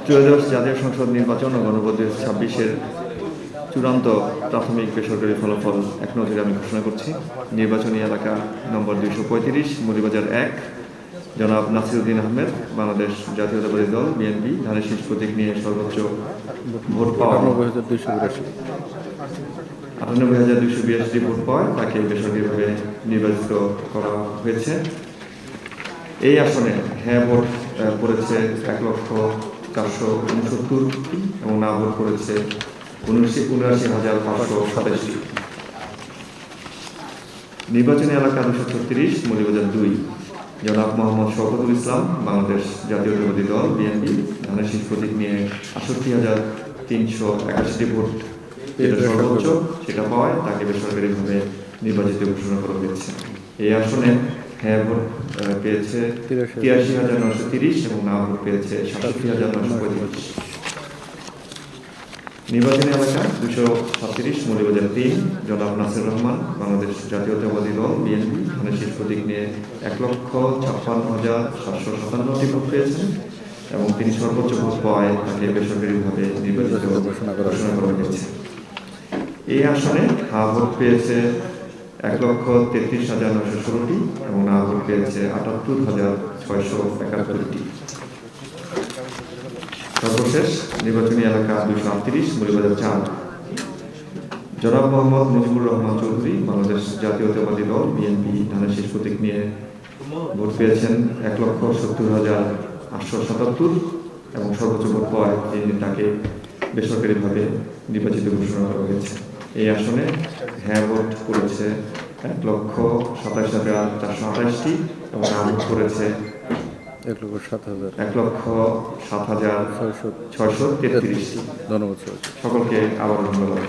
ত্রয়োদশ জাতীয় সংসদ নির্বাচন ও গণভোট 2026-এর চূড়ান্ত প্রাথমিক বেসরকারি ফলাফল এক নজরে আমি ঘোষণা করছি। নির্বাচনী এলাকা নম্বর 235, মৌলভীবাজার 1, জনাব নাসিরউদ্দিন আহমেদ, বাংলাদেশ জাতীয়তাবাদী দল বিএনপি, ধানের শীষ প্রতীক নিয়ে সর্বোচ্চ ভোট পাওয়া 98,282 ভোট পাওয়ায় তাকে বেসরকারিভাবে নির্বাচিত করা হয়েছে। এই আসনে হ্যাঁ ভোট পড়েছে 1,469,000 এবং না ভোট করেছে 79,527। নির্বাচনী এলাকা 236, মৌলভীবাজার 2, জনাব মোহাম্মদ শওকতুল ইসলাম, বাংলাদেশ জাতীয়তাবাদী দল বিএনপি, ধানের শীষ প্রতীক নিয়ে 68,381 ভোট যেটা সর্বোচ্চ সেটা পাওয়ায় তাকে বেসরকারিভাবে নির্বাচিত ঘোষণা করা হয়েছে। এই আসনে হ্যাঁ ভোট পেয়েছে 83,930 এবং না ভোট পেয়েছে 67,935। নির্বাচনী এলাকা 237, মৌলভীবাজার 3, জনাব নাসির রহমান, বাংলাদেশ জাতীয়তাবাদী দল বিএনপি, ধানের শীষ প্রতীক নিয়ে 1,56,757 ভোট পেয়েছেন এবং তিনি সর্বোচ্চ ভোট পাওয়ায় তাকে বেসরকারিভাবে নির্বাচিত ঘোষণা করা হয়েছে। এই আসনে হ্যাঁ ভোট পেয়েছে 1,33,916 এবং না ভোট পেয়েছে 78,671। সর্বশেষ নির্বাচনী এলাকা 238, মৌলভীবাজার 4, জনাব মোহাম্মদ মুজিবুর রহমান চৌধুরী, বাংলাদেশ জাতীয়তাবাদী দল বিএনপি, ধানের শীষ প্রতীক নিয়ে ভোট পেয়েছেন 1,70,877 এবং সর্বোচ্চ ভোট পাওয়ায় তাকে বেসরকারিভাবে নির্বাচিত ঘোষণা করা হয়েছে। এই আসনে হ্যাঁ ভোট করেছে 1,27,428 এবং না ভোট করেছে 1,07,633। ধন্যবাদ সকলকে আবার ধন্যবাদ।